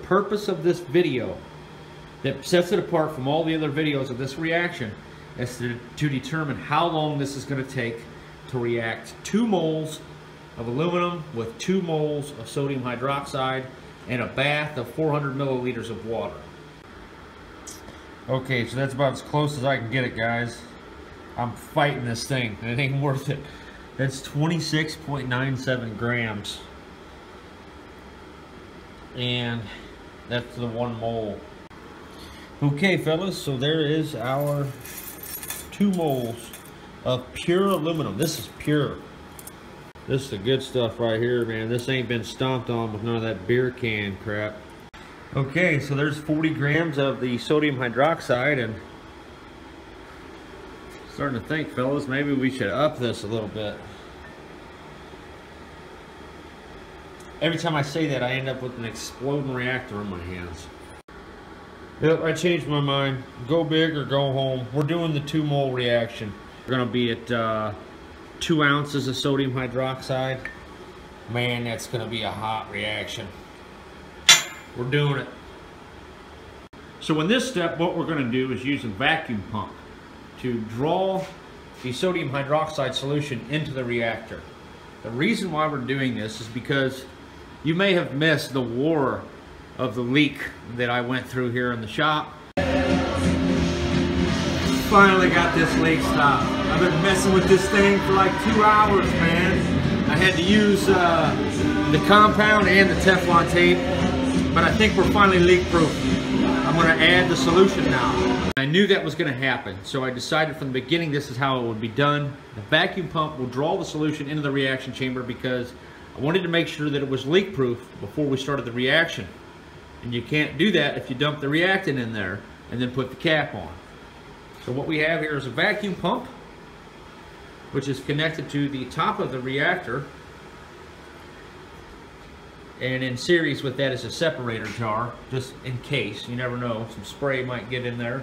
purpose of this video that sets it apart from all the other videos of this reaction is to determine how long this is going to take to react 2 moles of aluminum with 2 moles of sodium hydroxide and a bath of 400 milliliters of water. Okay, so that's about as close as I can get it, guys. I'm fighting this thing, and it ain't worth it. That's 26.97 grams. And that's the 1 mole. Okay, fellas, so there is our 2 moles of pure aluminum. This is pure. This is the good stuff right here, man. This ain't been stomped on with none of that beer can crap. Okay, so there's 40 grams of the sodium hydroxide, and starting to think, fellas, maybe we should up this a little bit. Every time I say that, I end up with an exploding reactor in my hands. Yep, I changed my mind. Go big or go home. We're doing the 2 mole reaction. We're gonna be at 2 ounces of sodium hydroxide. Man, that's gonna be a hot reaction. We're doing it. So in this step, what we're gonna do is use a vacuum pump to draw the sodium hydroxide solution into the reactor. The reason why we're doing this is because you may have missed the war of the leak that I went through here in the shop. Finally got this leak stopped. I've been messing with this thing for like 2 hours, man. I had to use the compound and the Teflon tape, but I think we're finally leak proof. I'm gonna add the solution now. I knew that was gonna happen, so I decided from the beginning this is how it would be done. The vacuum pump will draw the solution into the reaction chamber because I wanted to make sure that it was leak proof before we started the reaction. And you can't do that if you dump the reactant in there and then put the cap on. So what we have here is a vacuum pump, which is connected to the top of the reactor. And in series with that is a separator jar, just in case, you never know, some spray might get in there.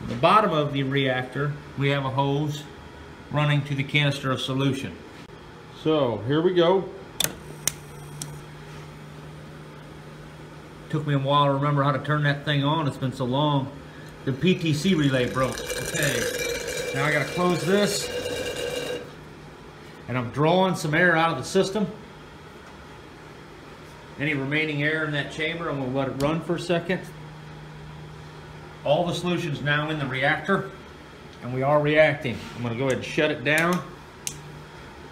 At the bottom of the reactor, we have a hose running to the canister of solution. So here we go. Took me a while to remember how to turn that thing on. It's been so long. The PTC relay broke. Okay, now I gotta close this. And I'm drawing some air out of the system. Any remaining air in that chamber, I'm gonna let it run for a second. All the solution's now in the reactor, and we are reacting. I'm gonna go ahead and shut it down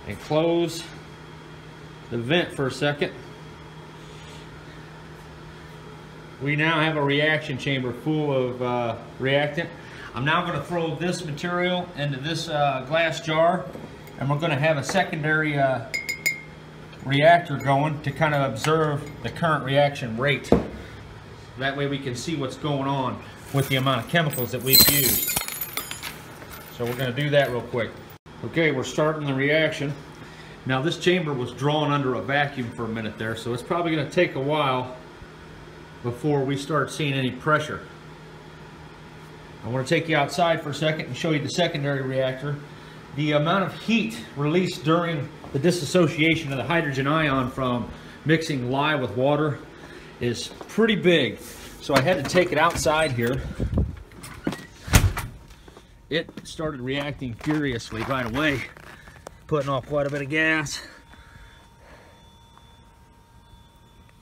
and close the vent for a second. We now have a reaction chamber full of reactant. I'm now going to throw this material into this glass jar, and we're going to have a secondary reactor going to kind of observe the current reaction rate. That way we can see what's going on with the amount of chemicals that we've used. So we're going to do that real quick. Okay, we're starting the reaction. Now this chamber was drawn under a vacuum for a minute there, so it's probably going to take a while before we start seeing any pressure. I want to take you outside for a second and show you the secondary reactor. The amount of heat released during the dissociation of the hydrogen ion from mixing lye with water is pretty big. So I had to take it outside here. It started reacting furiously right away, putting off quite a bit of gas.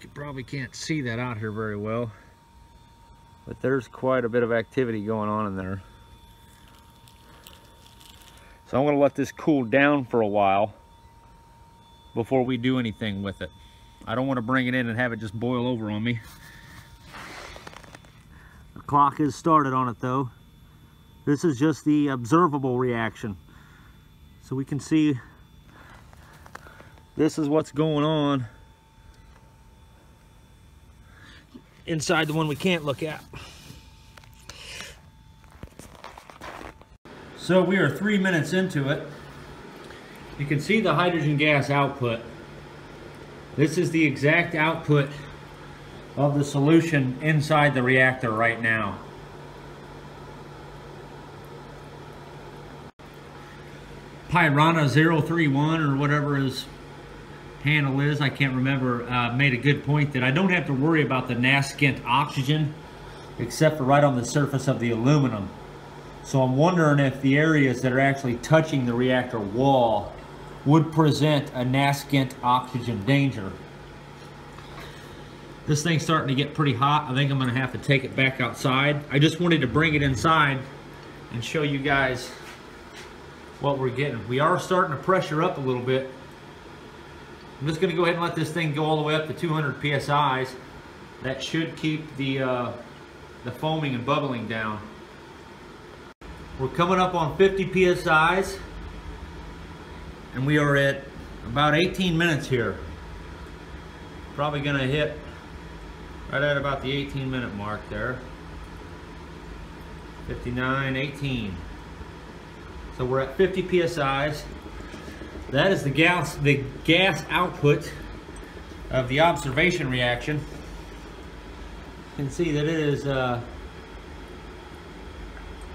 You probably can't see that out here very well, but there's quite a bit of activity going on in there. So I'm going to let this cool down for a while before we do anything with it. I don't want to bring it in and have it just boil over on me. The clock is started on it though. This is just the observable reaction. So we can see this is what's going on inside the one we can't look at. So we are 3 minutes into it. You can see the hydrogen gas output. This is the exact output of the solution inside the reactor right now. Piranha 031 or whatever is handle is, I can't remember, made a good point that I don't have to worry about the nascent oxygen except for right on the surface of the aluminum. So I'm wondering if the areas that are actually touching the reactor wall would present a nascent oxygen danger. This thing's starting to get pretty hot. I think I'm going to have to take it back outside. I just wanted to bring it inside and show you guys what we're getting. We are starting to pressure up a little bit. I'm just going to go ahead and let this thing go all the way up to 200 psi's. That should keep the foaming and bubbling down. We're coming up on 50 psi's, and we are at about 18 minutes here. Probably going to hit right at about the 18-minute mark there. 59, 18. So we're at 50 psi's. That is the gas output of the observation reaction. You can see that it is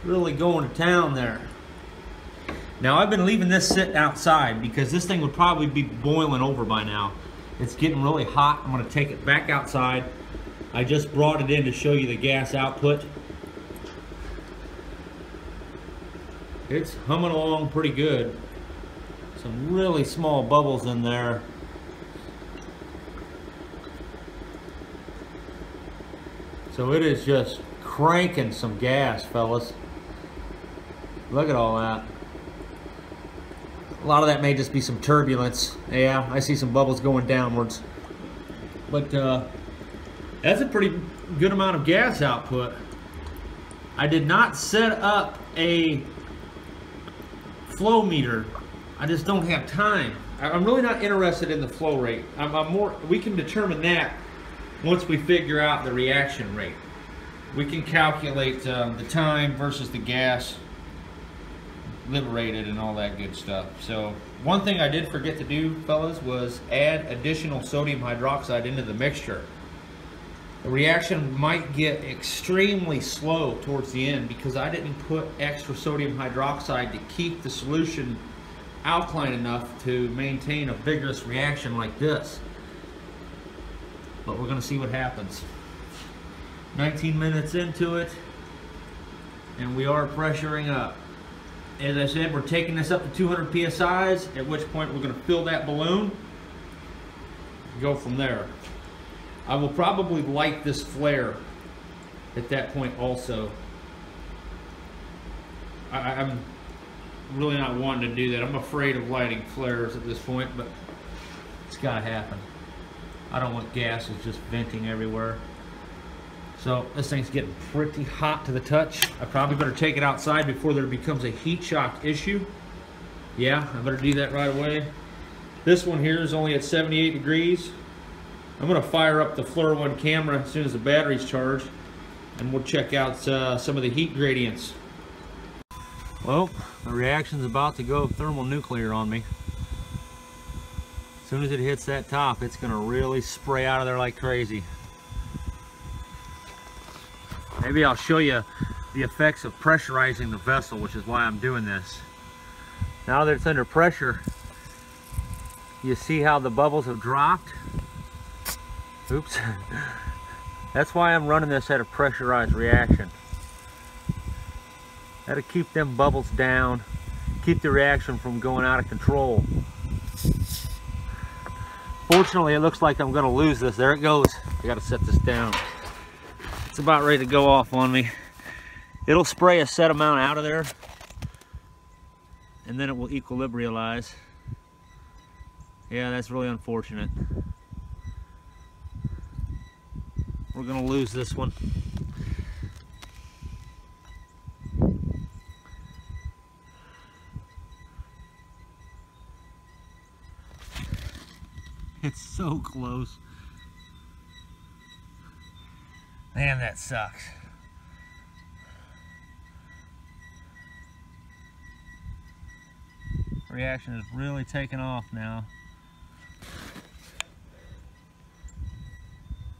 really going to town there. Now I've been leaving this sit outside because this thing would probably be boiling over by now. It's getting really hot. I'm going to take it back outside. I just brought it in to show you the gas output. It's humming along pretty good. Some really small bubbles in there. So it is just cranking some gas, fellas. Look at all that. A lot of that may just be some turbulence. Yeah, I see some bubbles going downwards. But that's a pretty good amount of gas output. I did not set up a flow meter. I just don't have time. I'm really not interested in the flow rate. We can determine that once we figure out the reaction rate. We can calculate the time versus the gas liberated and all that good stuff. So one thing I did forget to do, fellas, was add additional sodium hydroxide into the mixture. The reaction might get extremely slow towards the end because I didn't put extra sodium hydroxide to keep the solution alkaline enough to maintain a vigorous reaction like this. But we're going to see what happens. 19 minutes into it, and we are pressuring up. As I said, we're taking this up to 200 psi's, at which point we're going to fill that balloon, go from there. I will probably light this flare at that point also. I'm really not wanting to do that. I'm afraid of lighting flares at this point, but it's got to happen. I don't want gases just venting everywhere. So this thing's getting pretty hot to the touch. I probably better take it outside before there becomes a heat shock issue. Yeah, I better do that right away. This one here is only at 78 degrees. I'm going to fire up the Fluor One camera as soon as the battery's charged, and we'll check out some of the heat gradients. Well, the reaction's about to go thermonuclear on me. As soon as it hits that top, it's going to really spray out of there like crazy. Maybe I'll show you the effects of pressurizing the vessel, which is why I'm doing this. Now that it's under pressure, you see how the bubbles have dropped? Oops. That's why I'm running this at a pressurized reaction. That'll keep them bubbles down, keep the reaction from going out of control. Fortunately, it looks like I'm going to lose this. There it goes. I got to set this down. It's about ready to go off on me. It'll spray a set amount out of there, and then it will equilibrialize. Yeah, that's really unfortunate. We're going to lose this one. It's so close. Man, that sucks. Reaction is really taking off now.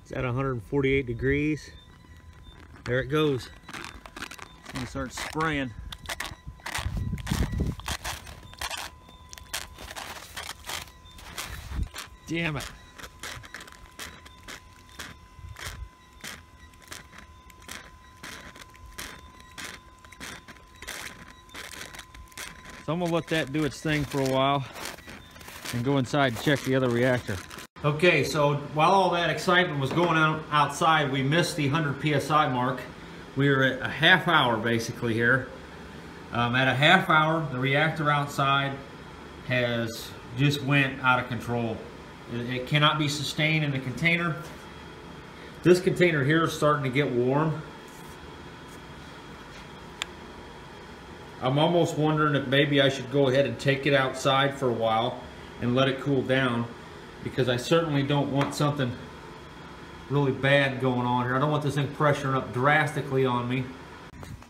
It's at 148 degrees. There it goes. It's gonna start spraying. Damn it. So I'm gonna let that do its thing for a while and go inside and check the other reactor. Okay, so while all that excitement was going on outside, we missed the 100 psi mark. We were at a half hour basically here. At a half hour, the reactor outside has just went out of control. It cannot be sustained in the container. This container here is starting to get warm. I'm almost wondering if maybe I should go ahead and take it outside for a while and let it cool down, because I certainly don't want something really bad going on here. I don't want this thing pressuring up drastically on me.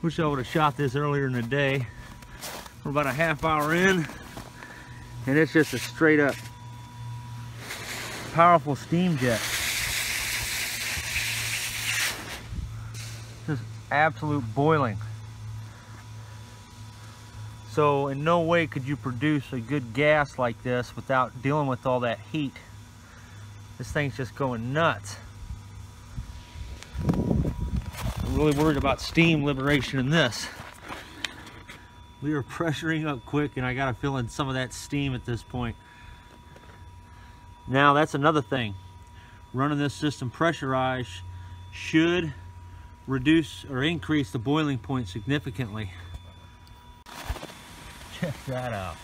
Wish I would have shot this earlier in the day. We're about a half hour in, and it's just a straight up powerful steam jet. Just absolute boiling. So in no way could you produce a good gas like this without dealing with all that heat. This thing's just going nuts. I'm really worried about steam liberation in this. We are pressuring up quick, and I got a feeling some of that steam at this point. Now that's another thing. Running this system pressurized should reduce or increase the boiling point significantly. Check that out.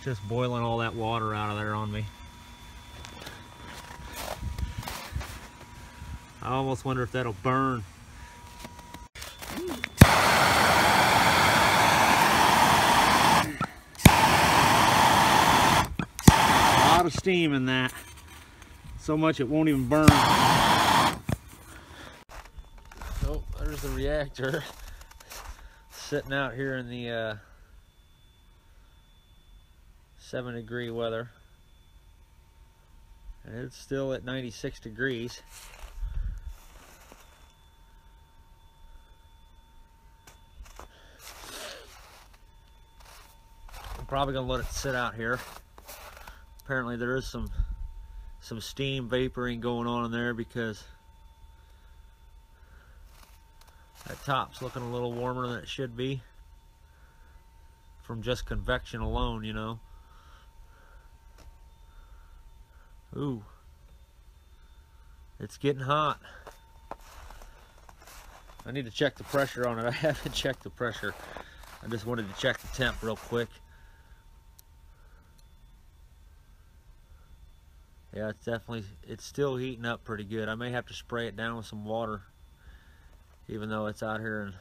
Just boiling all that water out of there on me. I almost wonder if that'll burn. A lot of steam in that. So much it won't even burn. Oh, there's the reactor. Sitting out here in the 7-degree weather, and it's still at 96 degrees. I'm probably gonna let it sit out here. Apparently there is some steam vaporing going on in there, because that top's looking a little warmer than it should be from just convection alone, you know. Ooh, it's getting hot. I need to check the pressure on it. I haven't checked the pressure. I just wanted to check the temp real quick. Yeah, it's still heating up pretty good. I may have to spray it down with some water, even though it's out here in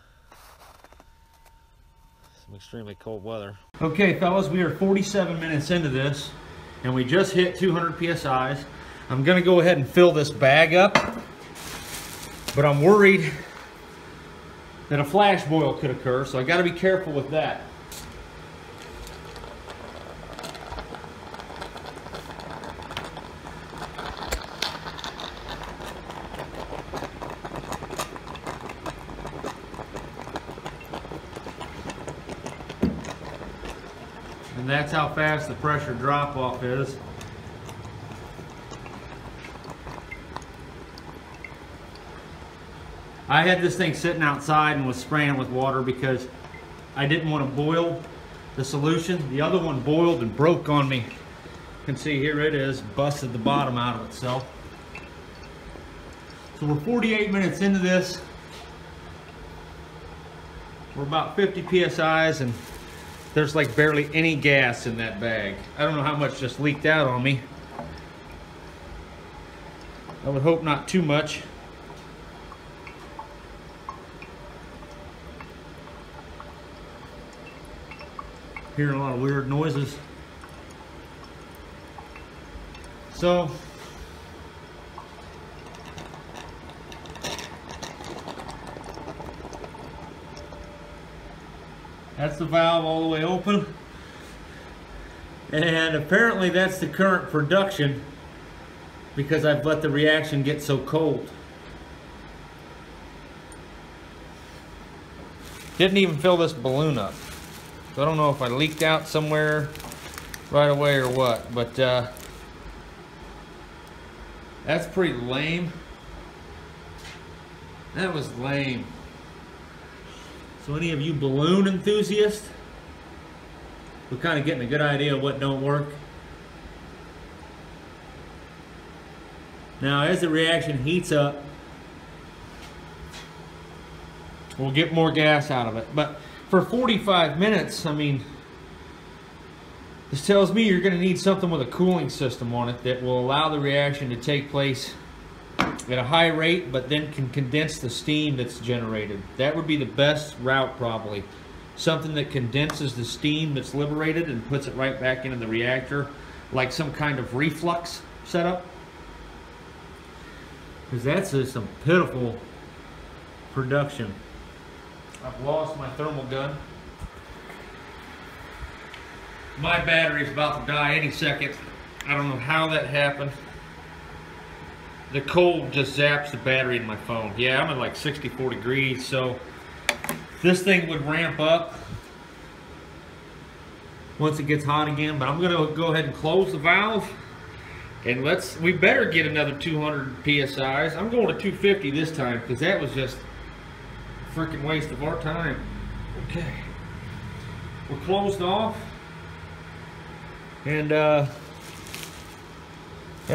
some extremely cold weather. Okay, fellas, we are 47 minutes into this, and we just hit 200 psi's. I'm gonna go ahead and fill this bag up, but I'm worried that a flash boil could occur, so I gotta be careful with that. And that's how fast the pressure drop off is. I had this thing sitting outside and was spraying it with water because I didn't want to boil the solution. The other one boiled and broke on me. You can see here it is, busted the bottom out of itself. So we're 48 minutes into this. We're about 50 psi's, and there's like barely any gas in that bag. I don't know how much just leaked out on me. I would hope not too much. Hearing a lot of weird noises. So that's the valve all the way open, and apparently that's the current production because I've let the reaction get so cold. Didn't even fill this balloon up. So I don't know if I leaked out somewhere right away or what, but that's pretty lame. That was lame. So any of you balloon enthusiasts, we're kind of getting a good idea of what don't work. Now as the reaction heats up, we'll get more gas out of it. But for 45 minutes, I mean, this tells me you're going to need something with a cooling system on it that will allow the reaction to take place at a high rate, but then can condense the steam that's generated. That would be the best route probably. Something that condenses the steam that's liberated and puts it right back into the reactor, like some kind of reflux setup. Because that's just some pitiful production. I've lost my thermal gun. My battery's about to die any second. I don't know how that happened. The cold just zaps the battery in my phone. Yeah, I'm at like 64 degrees, so this thing would ramp up once it gets hot again. But I'm gonna go ahead and close the valve, and we better get another 200 psi's. I'm going to 250 this time because that was just a freaking waste of our time. Okay, we're closed off, and yeah,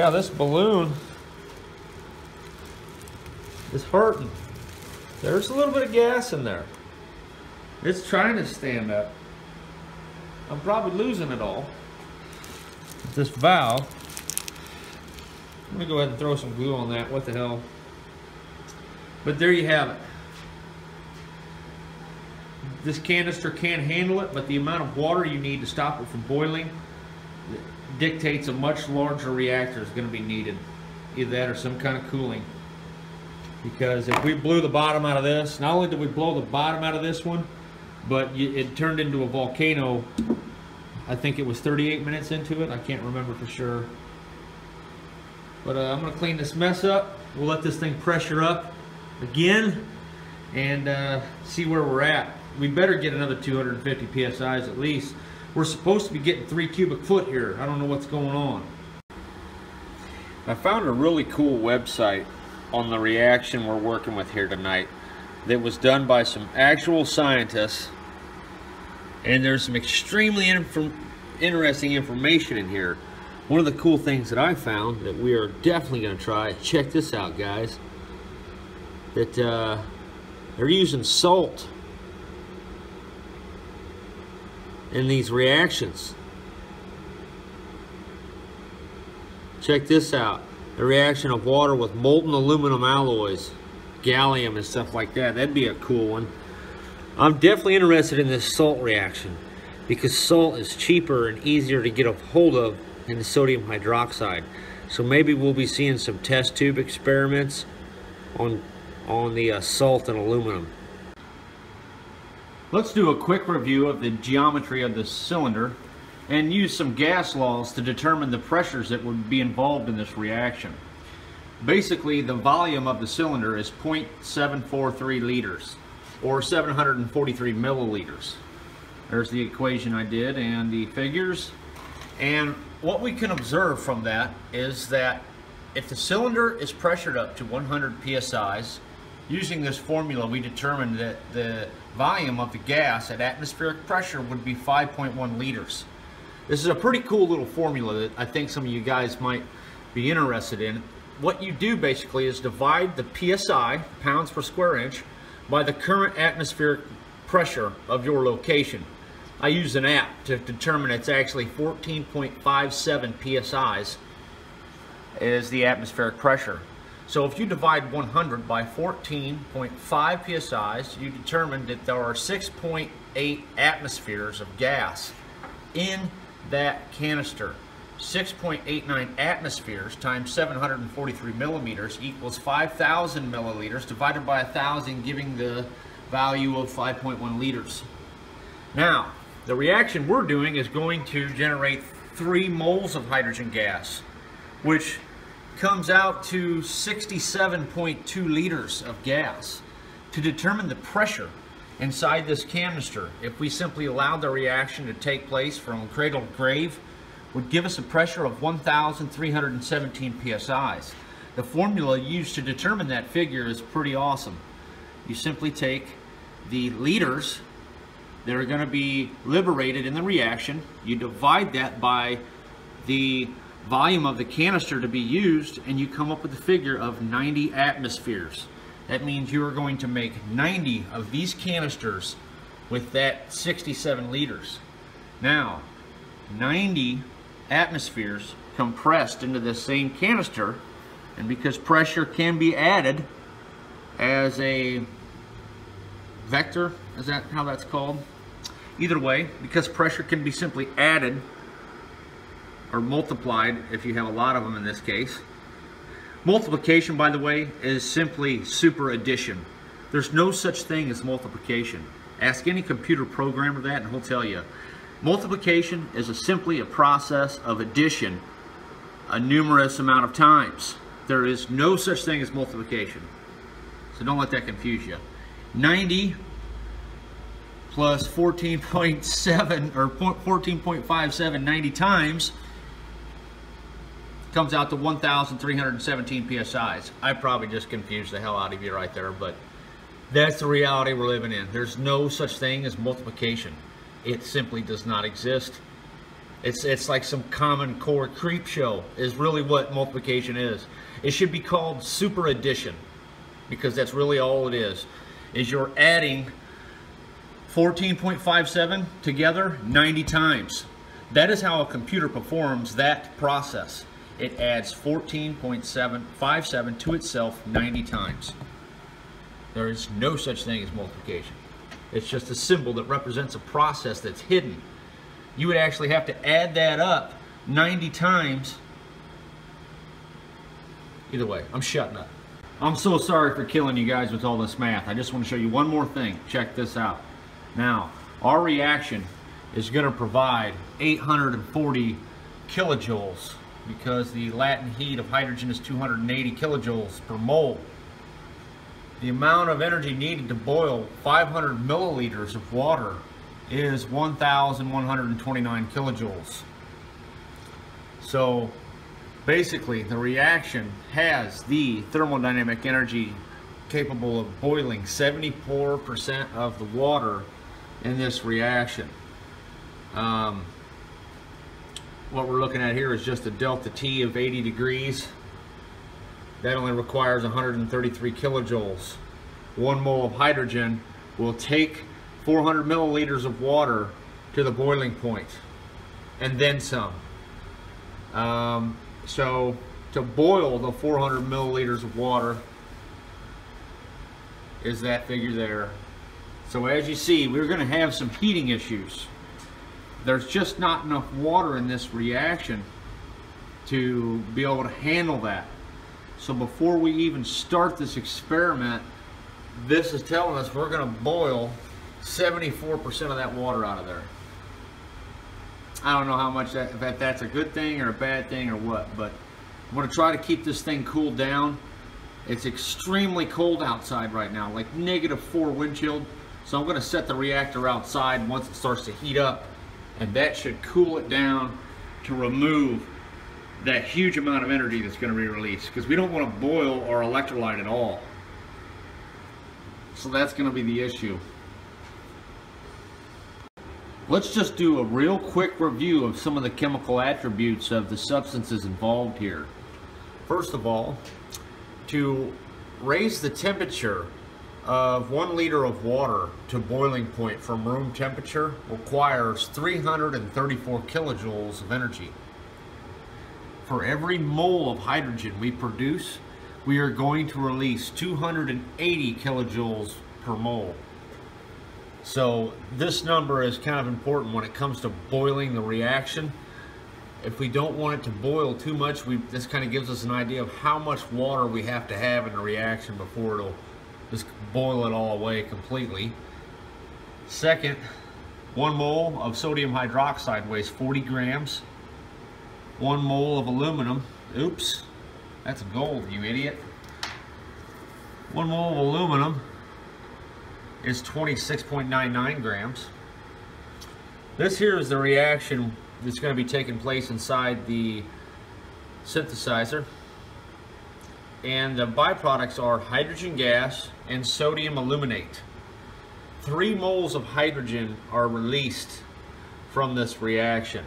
this balloon is hurting. There's a little bit of gas in there. It's trying to stand up. I'm probably losing it all. This valve, I'm gonna go ahead and throw some glue on that. What the hell? But there you have it. This canister can't handle it, but the amount of water you need to stop it from boiling dictates a much larger reactor is going to be needed. Either that or some kind of cooling. Because if we blew the bottom out of this, not only did we blow the bottom out of this one, but it turned into a volcano. I think it was 38 minutes into it. I can't remember for sure. But I'm going to clean this mess up. We'll let this thing pressure up again and see where we're at. We better get another 250 psi's at least. We're supposed to be getting 3 cubic foot here. I don't know what's going on. I found a really cool website on the reaction we're working with here tonight that was done by some actual scientists, and there's some extremely interesting information in here. One of the cool things that I found that we are definitely going to try, check this out guys, that they're using salt in these reactions. Check this out. The reaction of water with molten aluminum alloys, gallium and stuff like that. That'd be a cool one. I'm definitely interested in this salt reaction because salt is cheaper and easier to get a hold of than the sodium hydroxide. So maybe we'll be seeing some test tube experiments on the salt and aluminum. Let's do a quick review of the geometry of the cylinder and use some gas laws to determine the pressures that would be involved in this reaction. Basically, the volume of the cylinder is 0.743 liters, or 743 milliliters. There's the equation I did and the figures. And what we can observe from that is that if the cylinder is pressured up to 100 psi's, using this formula we determined that the volume of the gas at atmospheric pressure would be 5.1 liters. This is a pretty cool little formula that I think some of you guys might be interested in. What you do basically is divide the PSI, pounds per square inch, by the current atmospheric pressure of your location. I use an app to determine it's actually 14.57 psi's is the atmospheric pressure. So if you divide 100 by 14.5 psi's, you determine that there are 6.8 atmospheres of gas in that canister. 6.89 atmospheres times 743 millimeters equals 5,000 milliliters divided by 1,000, giving the value of 5.1 liters. Now, the reaction we're doing is going to generate 3 moles of hydrogen gas, which comes out to 67.2 liters of gas. To determine the pressure inside this canister, if we simply allowed the reaction to take place from cradle to grave, would give us a pressure of 1,317 psi's. The formula used to determine that figure is pretty awesome. You simply take the liters that are going to be liberated in the reaction, you divide that by the volume of the canister to be used, and you come up with a figure of 90 atmospheres. That means you are going to make 90 of these canisters with that 67 liters. Now, 90 atmospheres compressed into this same canister, and because pressure can be added as a vector, is that how that's called? Either way, because pressure can be simply added or multiplied if you have a lot of them in this case. Multiplication, by the way, is simply super addition. There's no such thing as multiplication. Ask any computer programmer that and he'll tell you. Multiplication is simply a process of addition a numerous amount of times. There is no such thing as multiplication. So don't let that confuse you. 90 plus 14.7 or 14.57 90 times comes out to 1,317 psi's. I probably just confused the hell out of you right there, but that's the reality we're living in. There's no such thing as multiplication. It simply does not exist. It's like some Common Core creep show is really what multiplication is. It should be called super addition, because that's really all it is you're adding 14.57 together 90 times. That is how a computer performs that process. It adds 14.757 to itself 90 times. There is no such thing as multiplication. It's just a symbol that represents a process that's hidden. You would actually have to add that up 90 times. Either way, I'm shutting up. I'm so sorry for killing you guys with all this math. I just want to show you one more thing. Check this out. Now, our reaction is going to provide 840 kilojoules because the latent heat of hydrogen is 280 kilojoules per mole. The amount of energy needed to boil 500 milliliters of water is 1,129 kilojoules. So basically the reaction has the thermodynamic energy capable of boiling 74% of the water in this reaction. What we're looking at here is just a delta T of 80 degrees. That only requires 133 kilojoules. 1 mole of hydrogen will take 400 milliliters of water to the boiling point, and then some. So to boil the 400 milliliters of water is that figure there. So as you see, we're going to have some heating issues. There's just not enough water in this reaction to be able to handle that. So before we even start this experiment, this is telling us we're going to boil 74% of that water out of there. I don't know how much if that's a good thing or a bad thing or what, but I'm going to try to keep this thing cooled down. It's extremely cold outside right now, like -4 wind chill. So I'm going to set the reactor outside once it starts to heat up, and that should cool it down to remove that huge amount of energy that's going to be released, because we don't want to boil our electrolyte at all. So that's going to be the issue. Let's just do a real quick review of some of the chemical attributes of the substances involved here. First of all, to raise the temperature of 1 liter of water to boiling point from room temperature requires 334 kilojoules of energy. For every mole of hydrogen we produce, we are going to release 280 kilojoules per mole. So this number is kind of important when it comes to boiling the reaction. If we don't want it to boil too much, this kind of gives us an idea of how much water we have to have in the reaction before it'll just boil it all away completely. Second, 1 mole of sodium hydroxide weighs 40 grams. 1 mole of aluminum, oops, that's gold, you idiot. 1 mole of aluminum is 26.99 grams. This here is the reaction that's going to be taking place inside the synthesizer. And the byproducts are hydrogen gas and sodium aluminate. 3 moles of hydrogen are released from this reaction.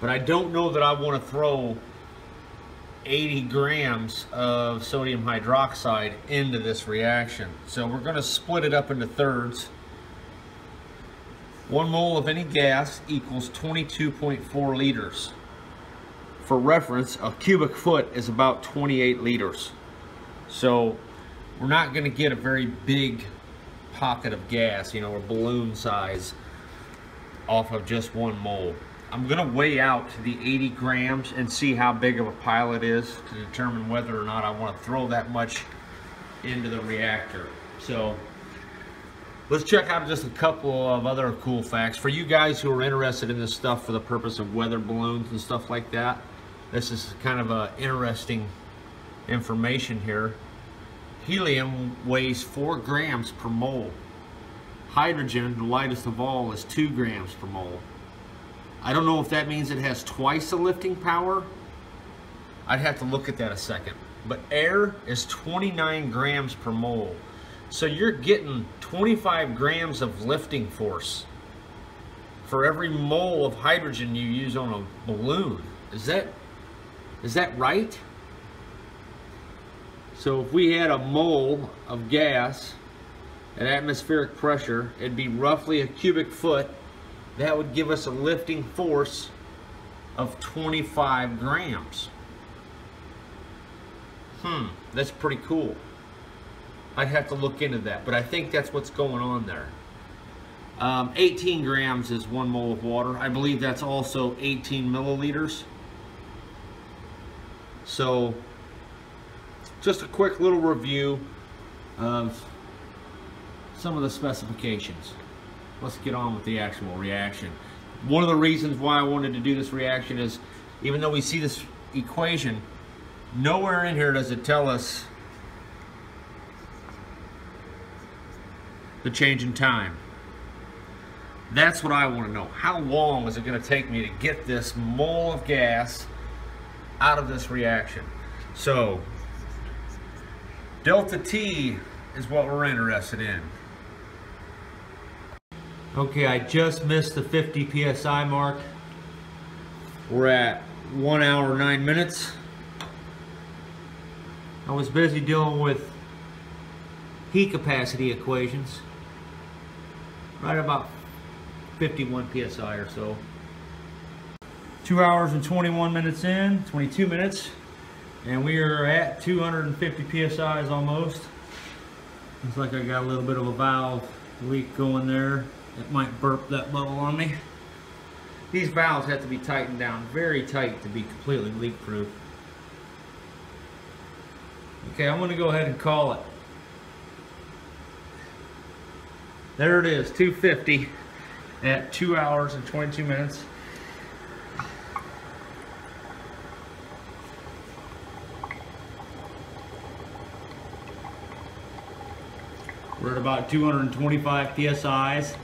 But I don't know that I want to throw 80 grams of sodium hydroxide into this reaction. So we're going to split it up into thirds. 1 mole of any gas equals 22.4 liters. For reference, a cubic foot is about 28 liters. So we're not going to get a very big pocket of gas, you know, a balloon size, off of just 1 mole. I'm going to weigh out the 80 grams and see how big of a pile it is to determine whether or not I want to throw that much into the reactor. So let's check out just a couple of other cool facts. For you guys who are interested in this stuff for the purpose of weather balloons and stuff like that, this is kind of interesting information here. Helium weighs 4 grams per mole. Hydrogen, the lightest of all, is 2 grams per mole. I don't know if that means it has twice the lifting power. I'd have to look at that a second. But air is 29 grams per mole. So you're getting 25 grams of lifting force for every mole of hydrogen you use on a balloon. Is that right? So if we had a mole of gas at atmospheric pressure, it'd be roughly a cubic foot. That would give us a lifting force of 25 grams. That's pretty cool. I'd have to look into that, but I think that's what's going on there. 18 grams is 1 mole of water. I believe that's also 18 milliliters. So just a quick little review of some of the specifications. Let's get on with the actual reaction. One of the reasons why I wanted to do this reaction is, even though we see this equation, nowhere in here does it tell us the change in time. That's what I want to know. How long is it going to take me to get this mole of gas out of this reaction? So delta T is what we're interested in. Okay, I just missed the 50 psi mark. We're at 1 hour 9 minutes. I was busy dealing with heat capacity equations. Right about 51 psi or so. 2 hours and 21 minutes in, 22 minutes, and we are at 250 psi's almost. Looks like I got a little bit of a valve leak going there. It might burp that bubble on me. These valves have to be tightened down very tight to be completely leak proof. Okay, I'm going to go ahead and call it. There it is, 250 at 2 hours and 22 minutes. We're at about 225 psi's.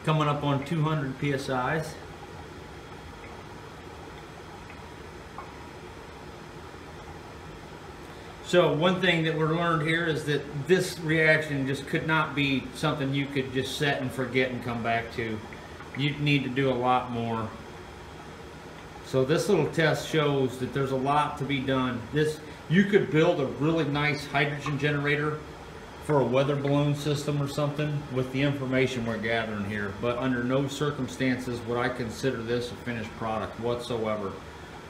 Coming up on 200 psi's. So one thing that we're learned here is that this reaction just could not be something you could just set and forget and come back to. You need to do a lot more. So this little test shows that there's a lot to be done. You could build a really nice hydrogen generator for a weather balloon system or something with the information we're gathering here, but under no circumstances would I consider this a finished product whatsoever.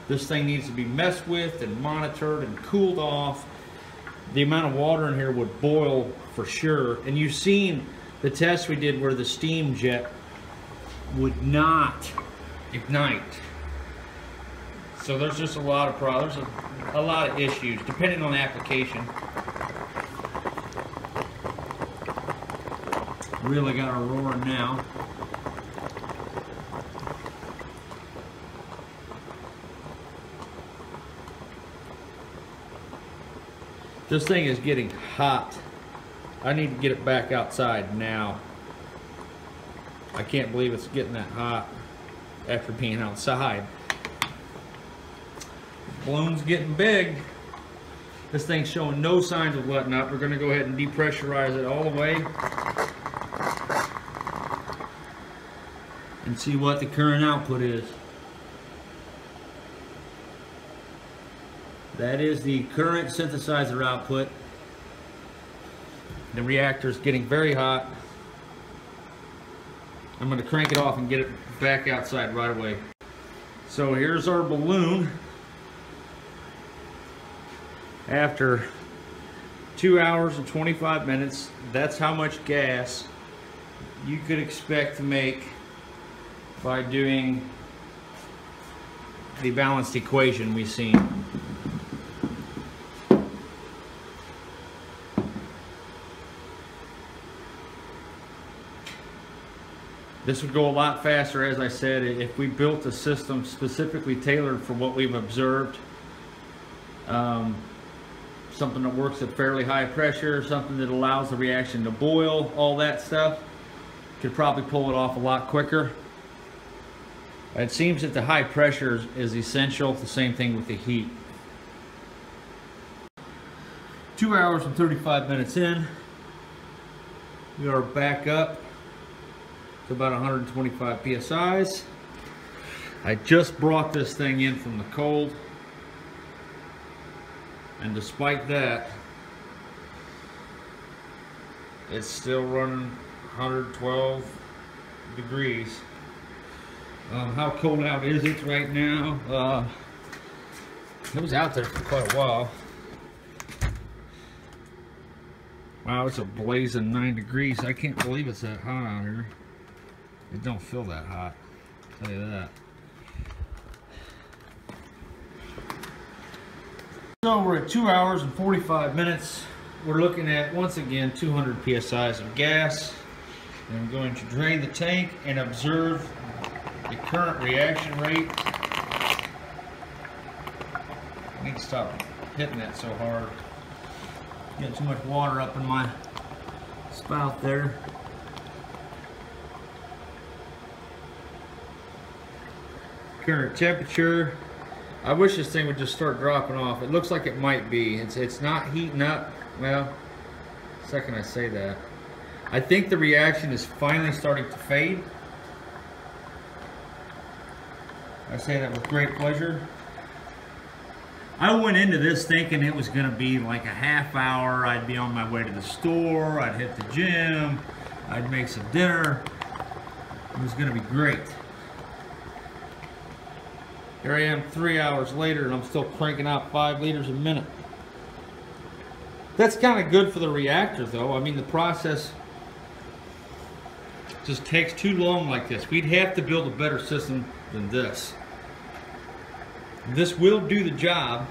This thing needs to be messed with and monitored and cooled off. The amount of water in here would boil for sure. And you've seen the test we did where the steam jet would not ignite. So there's just a lot of problems, a lot of issues depending on the application. Really got her roaring now. This thing is getting hot. I need to get it back outside now. I can't believe it's getting that hot after being outside. The balloon's getting big. This thing's showing no signs of letting up. We're going to go ahead and depressurize it all the way and see what the current output is. That is the current synthesizer output. The reactor's getting very hot. I'm going to crank it off and get it back outside right away. So here's our balloon. After 2 hours and 25 minutes, that's how much gas you could expect to make by doing the balanced equation we've seen. This would go a lot faster, as I said, if we built a system specifically tailored for what we've observed. Something that works at fairly high pressure, something that allows the reaction to boil, all that stuff. Could probably pull it off a lot quicker. It seems that the high pressure is essential. The same thing with the heat. 2 hours and 35 minutes in. We are back up to about 125 psi's. I just brought this thing in from the cold, and despite that, it's still running 112 degrees. How cold out is it right now? It was out there for quite a while. Wow, it's a blazing 9 degrees. I can't believe it's that hot out here. It don't feel that hot, I'll tell you that. So we're at 2 hours and 45 minutes. We're looking at, once again, 200 psi's of gas. And I'm going to drain the tank and observe the current reaction rate. I need to stop hitting that so hard. Getting too much water up in my spout there. Current temperature. I wish this thing would just start dropping off. It looks like it might be. It's not heating up. Well, second I say that, I think the reaction is finally starting to fade. I say that with great pleasure. I went into this thinking it was going to be like a half hour. I'd be on my way to the store. I'd hit the gym. I'd make some dinner. It was going to be great. Here I am 3 hours later and I'm still cranking out 5 liters a minute. That's kind of good for the reactor though. I mean, the process just takes too long like this. We'd have to build a better system than this. This will do the job,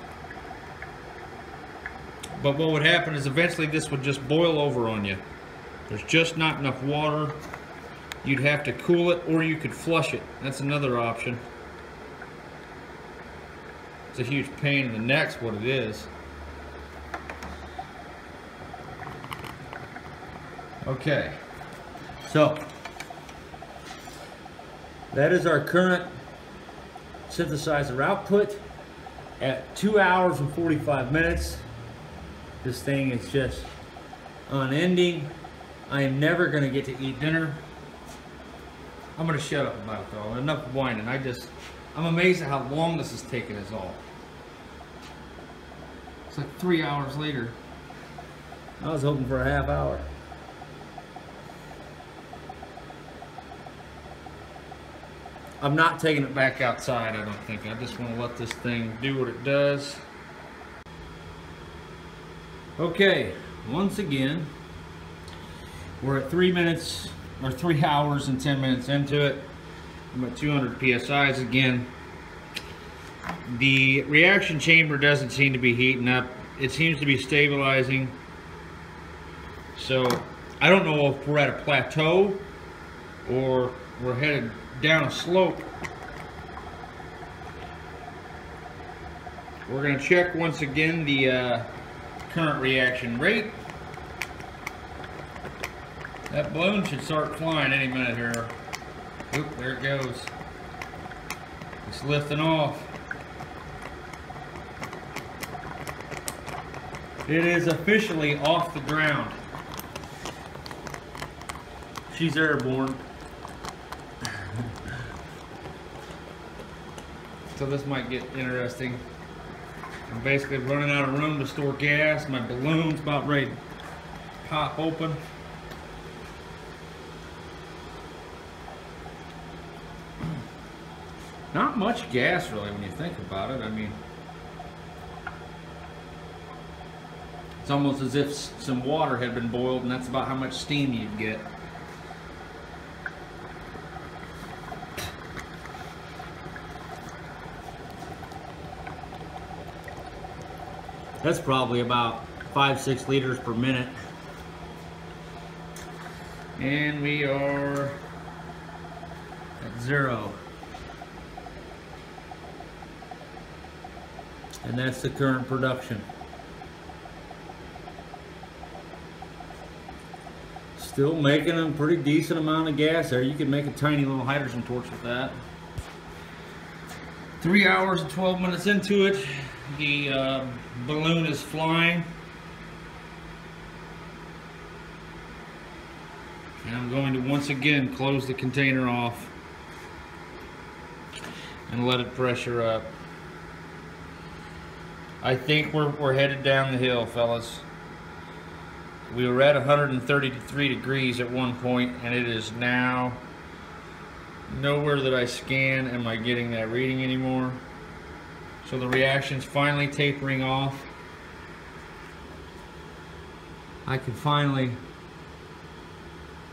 but what would happen is eventually this would just boil over on you. There's just not enough water. You'd have to cool it, or you could flush it. That's another option. It's a huge pain in the neck's what it is. Okay, so that is our current synthesizer output at 2 hours and 45 minutes. This thing is just unending. I am never going to get to eat dinner. I'm going to shut up about it though. Enough whining. I'm amazed at how long this has taken us all. It's like 3 hours later. I was hoping for a half hour. I'm not taking it back outside, I don't think. I just want to let this thing do what it does. Okay, once again, we're at 3 hours and 10 minutes into it. I'm at 200 psi's again. The reaction chamber doesn't seem to be heating up. It seems to be stabilizing. So I don't know if we're at a plateau or we're headed down a slope. We're going to check once again the current reaction rate. That balloon should start flying any minute here. Oop, there it goes. It's lifting off. It is officially off the ground. She's airborne. So this might get interesting. I'm basically running out of room to store gas. My balloon's about ready to pop open. Not much gas really when you think about it. I mean, it's almost as if some water had been boiled, and that's about how much steam you'd get. That's probably about 5-6 liters per minute. And we are at 0. And that's the current production. Still making a pretty decent amount of gas there. You could make a tiny little hydrogen torch with that. 3 hours and 12 minutes into it, the balloon is flying. And I'm going to once again close the container off and let it pressure up. I think we're headed down the hill, fellas. We were at 133 degrees at one point, and it is now nowhere that I scan am I getting that reading anymore. So the reaction's finally tapering off. I can finally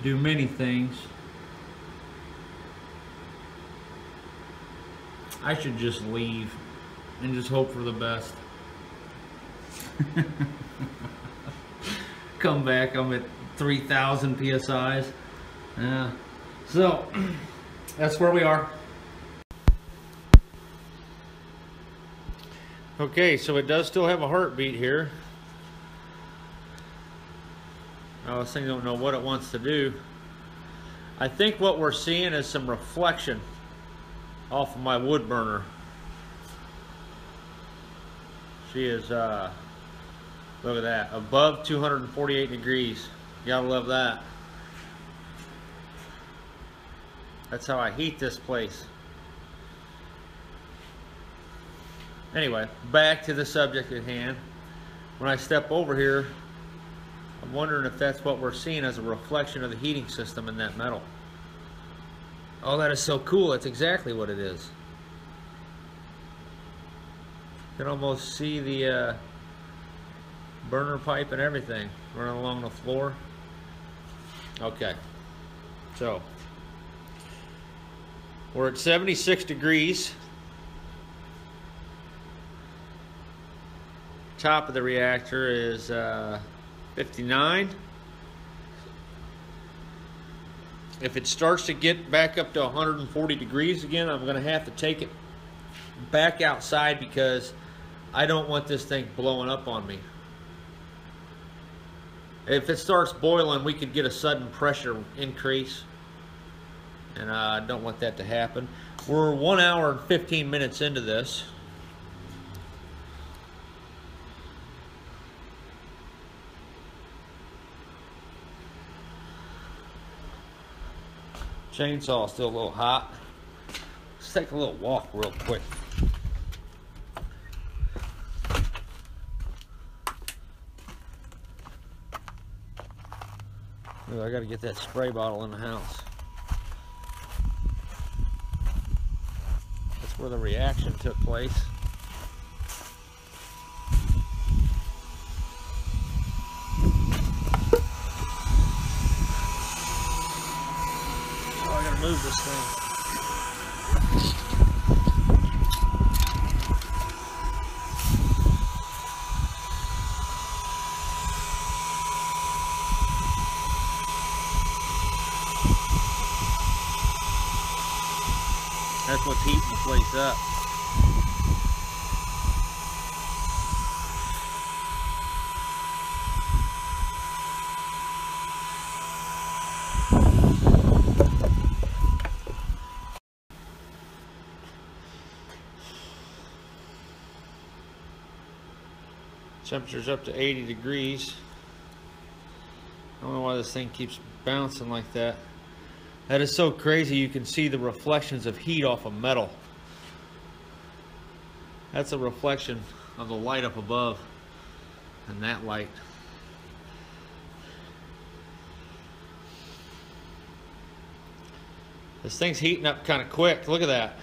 do many things. I should just leave and just hope for the best. Come back, I'm at 3,000 psi's. Yeah. So that's where we are. Okay, so it does still have a heartbeat here. This thing don't know what it wants to do. I think what we're seeing is some reflection off of my wood burner. She is look at that, above 248 degrees. You gotta love that. That's how I heat this place. Anyway, back to the subject at hand. When I step over here, I'm wondering if that's what we're seeing as a reflection of the heating system in that metal. Oh, that is so cool. That's exactly what it is. You can almost see the burner pipe and everything running along the floor. Okay, so we're at 76 degrees. Top of the reactor is 59. If it starts to get back up to 140 degrees again, I'm going to have to take it back outside because I don't want this thing blowing up on me. If it starts boiling, we could get a sudden pressure increase, and I don't want that to happen. We're 1 hour and 15 minutes into this. Chainsaw still a little hot. Let's take a little walk real quick. Ooh, I gotta get that spray bottle in the house. That's where the reaction took place. Oh, I gotta move this thing. That's what's heating the place up. Temperature's up to 80 degrees. I don't know why this thing keeps bouncing like that. That is so crazy. You can see the reflections of heat off of metal. That's a reflection of the light up above and that light. This thing's heating up kind of quick. Look at that.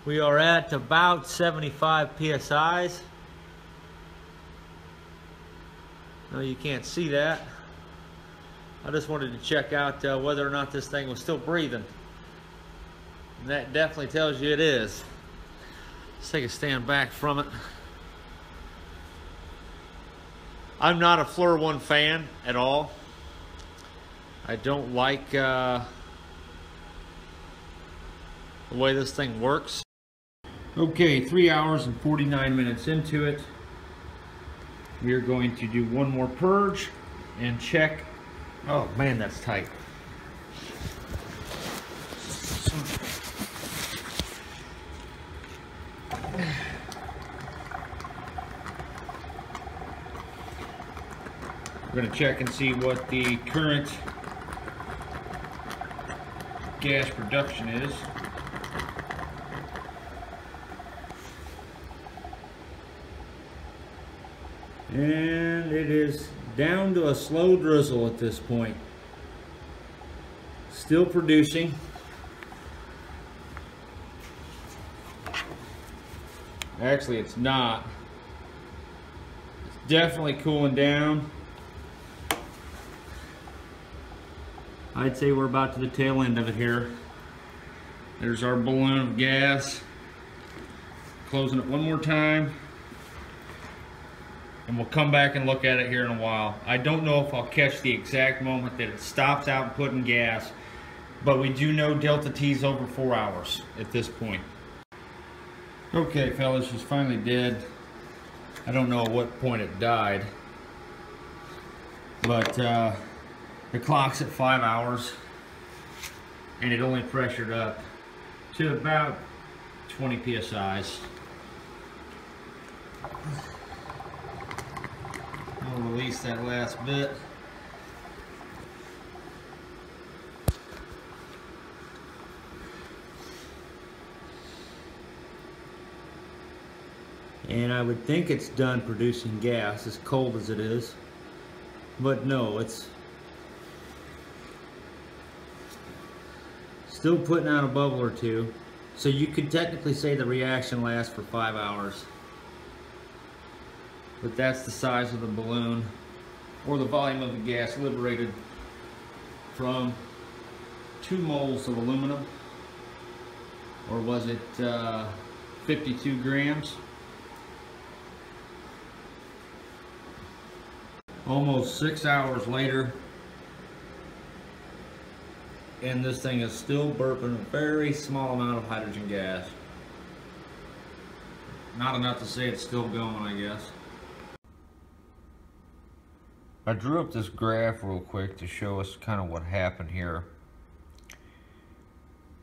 We are at about 75 psi's. No, you can't see that. I just wanted to check out whether or not this thing was still breathing. And that definitely tells you it is. Let's take a stand back from it. I'm not a Fluor 1 fan at all. I don't like the way this thing works. Okay, 3 hours and 49 minutes into it. We are going to do one more purge and check. Oh man, that's tight. We're going to check and see what the current gas production is. And it is down to a slow drizzle at this point. Still producing. Actually, it's not. It's definitely cooling down. I'd say we're about to the tail end of it here. There's our balloon of gas. Closing it one more time. And we'll come back and look at it here in a while. I don't know if I'll catch the exact moment that it stops out putting gas, but we do know delta T is over 4 hours at this point. Okay, fellas, she's finally dead. I don't know at what point it died, but the clock's at 5 hours, and it only pressured up to about 20 psi's. I'll release that last bit. And I would think it's done producing gas, as cold as it is. But no, it's still putting out a bubble or two. So you could technically say the reaction lasts for 5 hours. But that's the size of the balloon, or the volume of the gas liberated from 2 moles of aluminum, or was it 52 grams? Almost 6 hours later, and this thing is still burping a very small amount of hydrogen gas. Not enough to say it's still going, I guess. I drew up this graph real quick to show us kind of what happened here.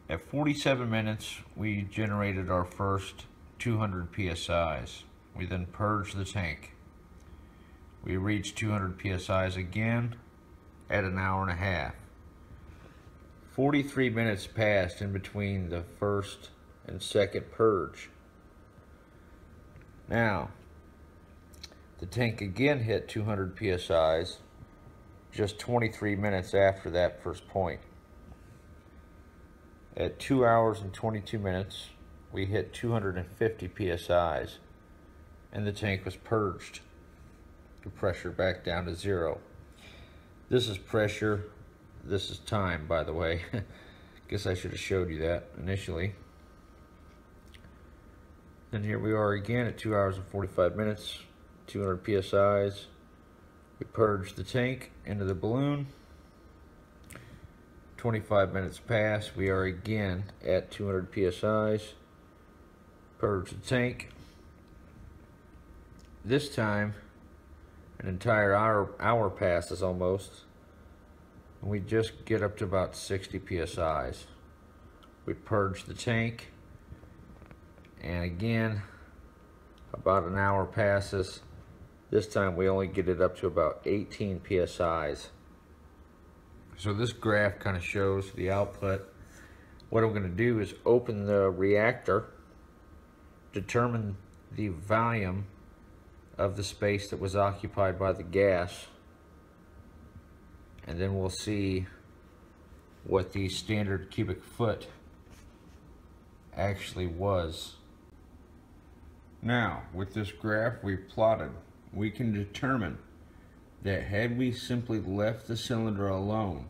At 47 minutes, we generated our first 200 psi's. We then purged the tank. We reached 200 psi's again at an hour and a half. 43 minutes passed in between the first and second purge. Now, the tank again hit 200 psi's just 23 minutes after that first point. At 2 hours and 22 minutes, we hit 250 psi's, and the tank was purged. The pressure back down to 0. This is pressure, this is time, by the way. Guess I should have showed you that initially. Then here we are again at 2 hours and 45 minutes, 200 psi's. We purged the tank into the balloon. 25 minutes pass, we are again at 200 psi's. Purge the tank. This time, an entire hour passes almost, and we just get up to about 60 psi's. We purge the tank, and again, about an hour passes. This time we only get it up to about 18 psi's. So this graph kind of shows the output. What I'm going to do is open the reactor, determine the volume of the space that was occupied by the gas, and then we'll see what the standard cubic foot actually was. Now, with this graph we plotted, we can determine that had we simply left the cylinder alone,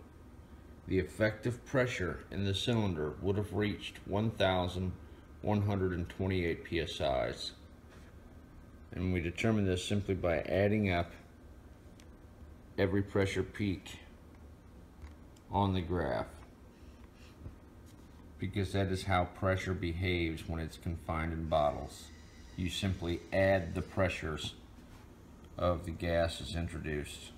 the effective pressure in the cylinder would have reached 1,128 psi's. And we determine this simply by adding up every pressure peak on the graph, because that is how pressure behaves when it's confined in bottles. You simply add the pressures of the gases introduced.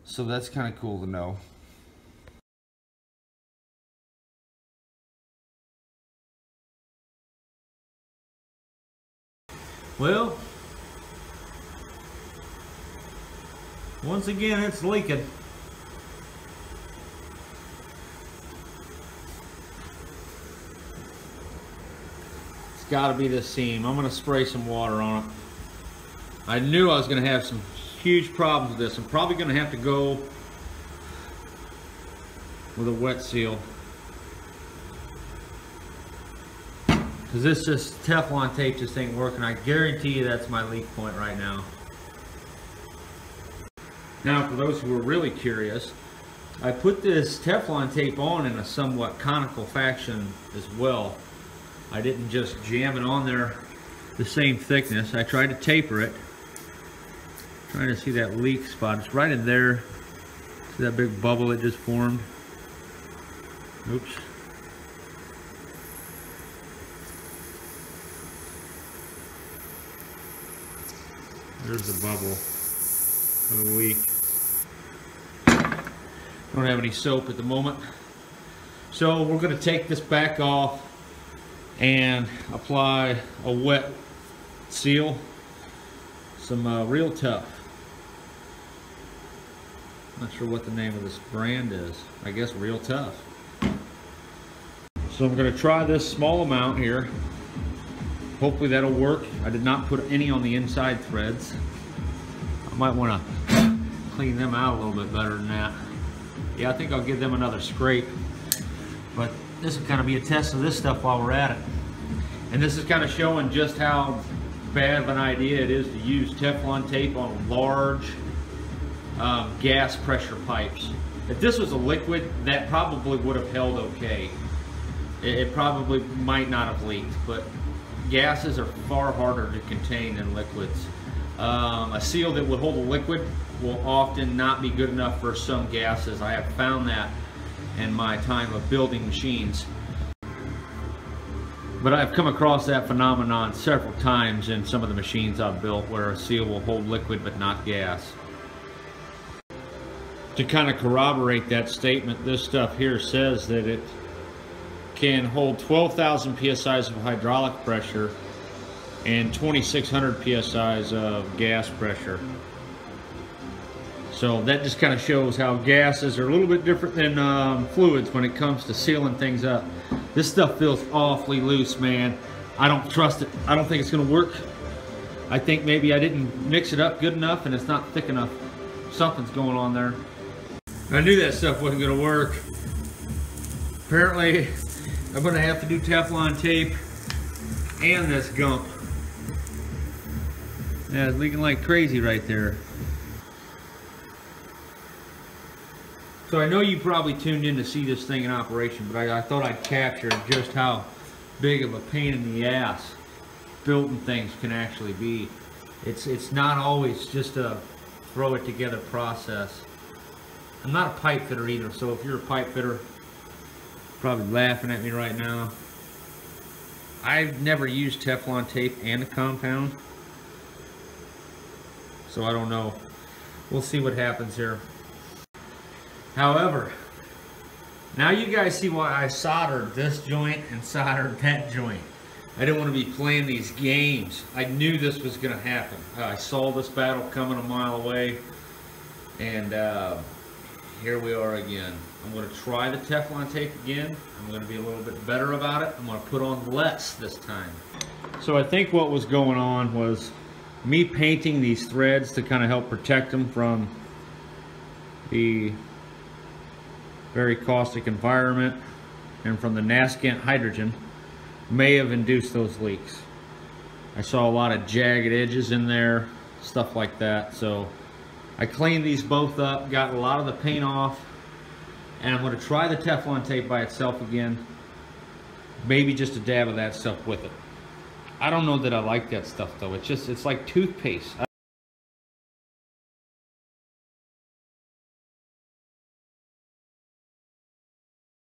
So that's kind of cool to know. Well, once again it's leaking. It's got to be this seam. I'm going to spray some water on it. I knew I was going to have some huge problems with this. I'm probably going to have to go with a wet seal, because this Teflon tape just ain't working. I guarantee you that's my leak point right now. Now, for those who are really curious, I put this Teflon tape on in a somewhat conical fashion as well. I didn't just jam it on there the same thickness. I tried to taper it. Trying to see that leak spot. It's right in there. See that big bubble that just formed? Oops. There's the bubble of the leak. Don't have any soap at the moment. So we're going to take this back off and apply a wet seal. Some Real Tough. Not sure what the name of this brand is. I guess Real Tough. So I'm going to try this small amount here. Hopefully that'll work. I did not put any on the inside threads. I might want to clean them out a little bit better than that. Yeah, I think I'll give them another scrape. But this will kind of be a test of this stuff while we're at it. And this is kind of showing just how bad of an idea it is to use Teflon tape on large gas pressure pipes. If this was a liquid, that probably would have held okay. It probably might not have leaked, but gases are far harder to contain than liquids. A seal that would hold a liquid will often not be good enough for some gases. I have found that in my time of building machines. But I've come across that phenomenon several times in some of the machines I've built where a seal will hold liquid but not gas. To kind of corroborate that statement, this stuff here says that it can hold 12,000 psi's of hydraulic pressure and 2,600 psi's of gas pressure. So that just kind of shows how gases are a little bit different than fluids when it comes to sealing things up. This stuff feels awfully loose, man. I don't trust it. I don't think it's going to work. I think maybe I didn't mix it up good enough and it's not thick enough. Something's going on there. I knew that stuff wasn't going to work. Apparently, I'm going to have to do Teflon tape and this gump. Yeah, it's leaking like crazy right there. So I know you probably tuned in to see this thing in operation, but I thought I'd capture just how big of a pain in the ass building things can actually be. It's not always just a throw it together process. I'm not a pipe fitter either, so if you're a pipe fitter, probably laughing at me right now. I've never used Teflon tape and a compound, so I don't know. We'll see what happens here. However, Now you guys see why I soldered this joint and soldered that joint. I didn't want to be playing these games. I knew this was going to happen. I saw this battle coming a mile away, and here we are again. I'm going to try the Teflon tape again. I'm going to be a little bit better about it. I'm going to put on less this time. So I think what was going on was me painting these threads to kind of help protect them from the very caustic environment and from the nascent hydrogen may have induced those leaks. I saw a lot of jagged edges in there, stuff like that. So I cleaned these both up, got a lot of the paint off, and I'm going to try the Teflon tape by itself again. Maybe just a dab of that stuff with it. I don't know that I like that stuff though. It's like toothpaste.